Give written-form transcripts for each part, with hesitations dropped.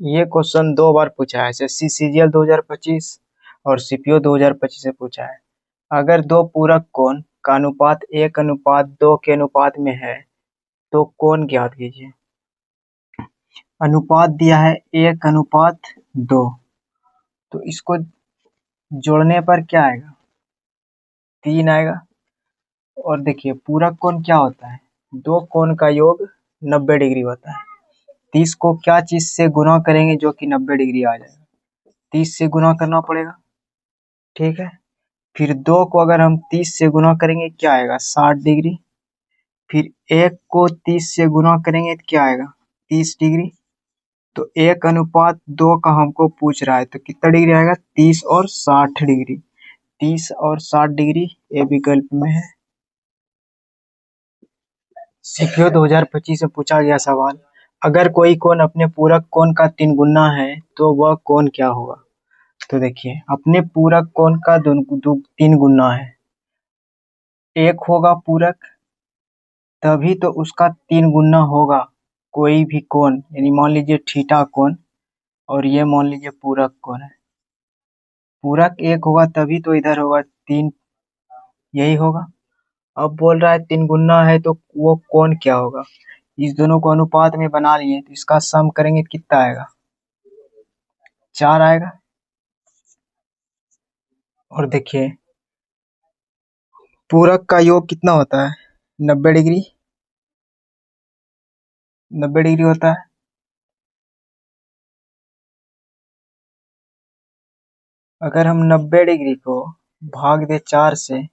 ये क्वेश्चन 2 बार पूछा है। एसएससी सीजीएल 2025 और सीपीओ 2025 से पूछा है। अगर दो पूरक कोण का अनुपात 1:2 के अनुपात में है तो कोण ज्ञात कीजिए। अनुपात दिया है 1:2, तो इसको जोड़ने पर क्या आएगा? 3 आएगा। और देखिए पूरक कोण क्या होता है? दो कोण का योग 90 डिग्री होता है। 30 को क्या चीज से गुणा करेंगे जो कि 90 डिग्री आ जाएगा? 30 से गुणा करना पड़ेगा, ठीक है। फिर 2 को अगर हम 30 से गुणा करेंगे क्या आएगा? 60 डिग्री। फिर 1 को 30 से गुणा करेंगे तो क्या आएगा? 30 डिग्री। तो 1:2 का हमको पूछ रहा है तो कितना डिग्री आएगा? 30 और 60 डिग्री। 30 और 60 डिग्री ए विकल्प में है। सीपीओ 2025 में पूछा गया सवाल, अगर कोई कोण अपने पूरक कोण का 3 गुना है तो वह कोण क्या होगा? तो देखिए अपने पूरक कोण का 3 गुना है। एक होगा पूरक, तभी तो उसका 3 गुना होगा। कोई भी कोण, यानी मान लीजिए थीटा कोण, और ये मान लीजिए पूरक कोण है। पूरक एक होगा तभी तो इधर होगा 3, यही होगा। अब बोल रहा है 3 गुना है तो वो कोण क्या होगा? इस दोनों को अनुपात में बना लिए तो इसका सम करेंगे तो कितना आएगा? 4 आएगा। और देखिए पूरक का योग कितना होता है? 90 डिग्री। 90 डिग्री होता है। अगर हम 90 डिग्री को भाग दे 4 से,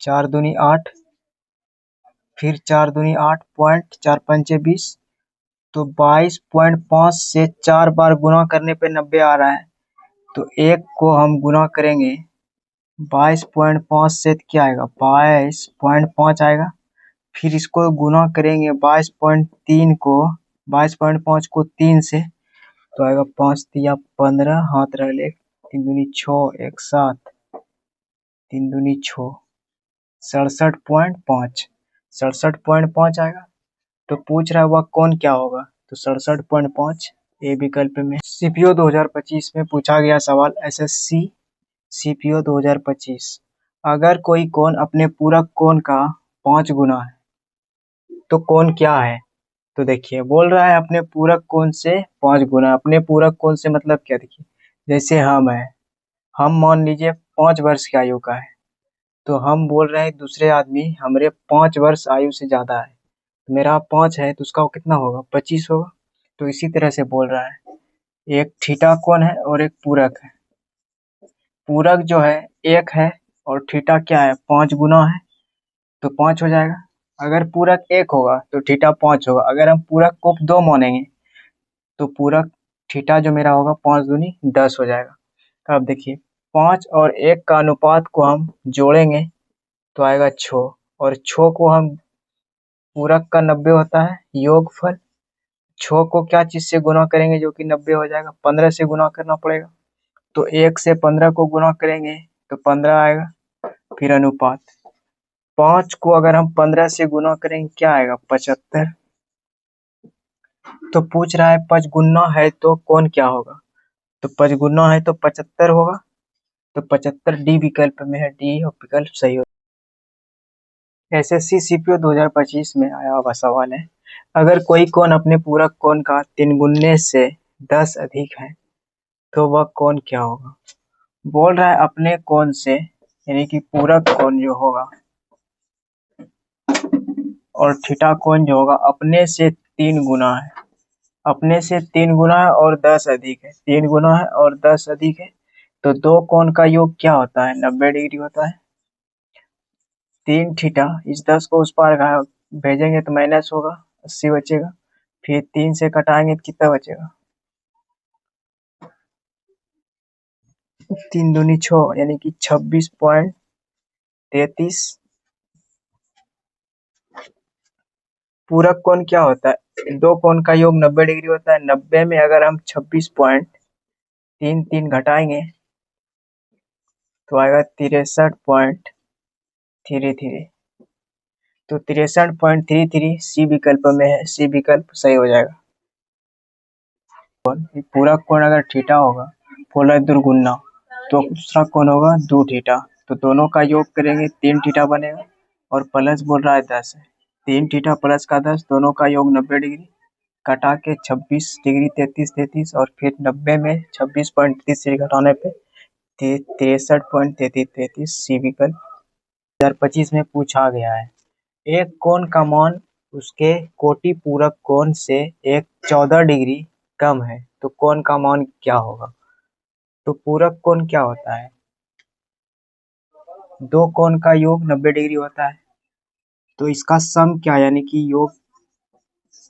4 दूनी 8, फिर 4 दूनी 8 पॉइंट 4 पंचे 20, तो 22.5 से 4 बार गुणा करने पे 90 आ रहा है। तो एक को हम गुणा करेंगे 22.5 से तो क्या आएगा? 22.5 आएगा। फिर इसको गुणा करेंगे 22.3 को, 22.5 को 3 से, तो आएगा 5 तिया 15, हाथ रख ले, 3 दूनी 6, 1 7, 3 दूनी 6, 67.5, 67.5 आएगा। तो पूछ रहा है वह कौन क्या होगा? तो 67.5 ए विकल्प में। सीपीओ 2025 में पूछा गया सवाल, एसएससी सीपीओ 2025, अगर कोई कोण अपने पूरक कोण का 5 गुना है तो कोण क्या है? तो देखिए बोल रहा है अपने पूरक कोण से 5 गुना। अपने पूरक कोण से मतलब क्या? देखिए जैसे हम है, हम मान लीजिए 5 वर्ष की आयु का है, तो हम बोल रहे हैं दूसरे आदमी हमरे 5 वर्ष आयु से ज्यादा है, मेरा 5 है तो उसका कितना होगा? 25 होगा। तो इसी तरह से बोल रहा है, एक थीटा कोण है और एक पूरक है। पूरक जो है 1 है और थीटा क्या है? 5 गुना है, तो 5 हो जाएगा। अगर पूरक 1 होगा तो थीटा 5 होगा। अगर हम पूरक को 2 मानेंगे तो पूरक थीटा जो मेरा होगा 5 दूनी 10 हो जाएगा। अब देखिए 5 और 1 का अनुपात को हम जोड़ेंगे तो आएगा 6, और 6 को हम, पूरक का 90 होता है योगफल, 6 को क्या चीज से गुणा करेंगे जो कि 90 हो जाएगा? 15 से गुणा करना पड़ेगा। तो 1 से 15 को गुणा करेंगे तो 15 आएगा। फिर अनुपात 5 को अगर हम 15 से गुणा करेंगे क्या आएगा? 75। तो पूछ रहा है 5 गुना है तो कौन क्या होगा? तो 5 गुना है तो 75 होगा। तो 75 डी विकल्प में है। डी विकल्प सही हो। एसएससी सीपीओ 2025 में आया हुआ सवाल है, अगर कोई कोण अपने पूरक कोण का 3 गुने से 10 अधिक है तो वह कोण क्या होगा? बोल रहा है अपने कोण से, यानी कि पूरक कोण जो होगा और थीटा कोण जो होगा अपने से 3 गुना है। अपने से 3 गुना है और 10 अधिक है। 3 गुना है और 10 अधिक है, तो दो कोण का योग क्या होता है? 90 डिग्री होता है। 3 थीटा, इस 10 को उस पार भेजेंगे तो माइनस होगा, 80 बचेगा। फिर 3 से कटाएंगे तो कितना बचेगा? 3 दूनी 6, यानी कि 26.33। पूरक कोण क्या होता है? दो कोण का योग 90 डिग्री होता है। 90 में अगर हम 26.33 घटाएंगे तो आएगा 63.33। तो 63.33 सी विकल्प में है। सी विकल्प सही हो जाएगा। पूरक कोण अगर थीटा होगा पोलर दुर्गुना तो दूसरा कोण होगा 2 थीटा। तो दोनों का योग करेंगे 3 थीटा बनेगा और प्लस बोल रहा है 10 है। 3 थीटा प्लस का 10 दोनों का योग 90 डिग्री कटा के 26 डिग्री 33 और फिर 90 में 26.33 से घटाने पे 63.33 सी विकल्प 2025 में पूछा गया है। एक कोण का मान उसके कोटि पूरक कोण से एक 14 डिग्री कम है तो कोण का मान क्या होगा। तो पूरक कोण क्या होता है, दो कोण का योग 90 डिग्री होता है तो इसका सम क्या यानी कि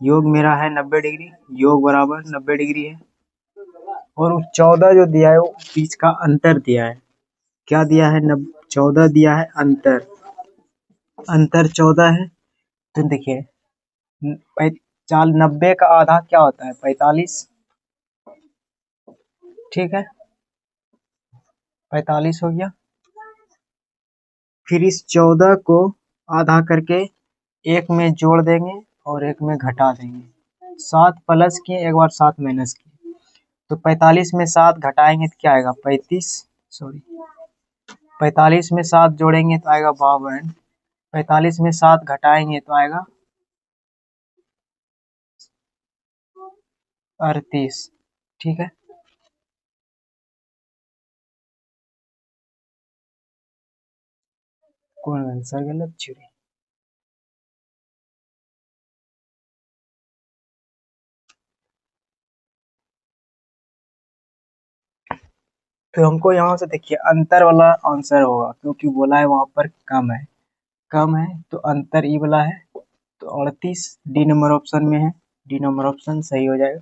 योग मेरा है 90 डिग्री, योग बराबर 90 डिग्री है और 14 जो दिया है वो बीच का अंतर दिया है। क्या दिया है, 14 दिया है अंतर 14 है। तो देखिए 90 का आधा क्या होता है 45, ठीक है 45 हो गया। फिर इस 14 को आधा करके एक में जोड़ देंगे और एक में घटा देंगे। 7 प्लस किए एक बार 7 माइनस किए तो 45 में 7 घटाएंगे तो क्या आएगा 35, सॉरी 45 में 7 जोड़ेंगे तो आएगा 52, 45 में 7 घटाएंगे तो आएगा 38, ठीक है। कौन आंसर गलत छुरी। तो हमको यहाँ से देखिए अंतर वाला आंसर होगा क्योंकि बोला है वहां पर कम है तो अंतर ई वाला है तो 38 डी नंबर ऑप्शन में है, डी नंबर ऑप्शन सही हो जाएगा।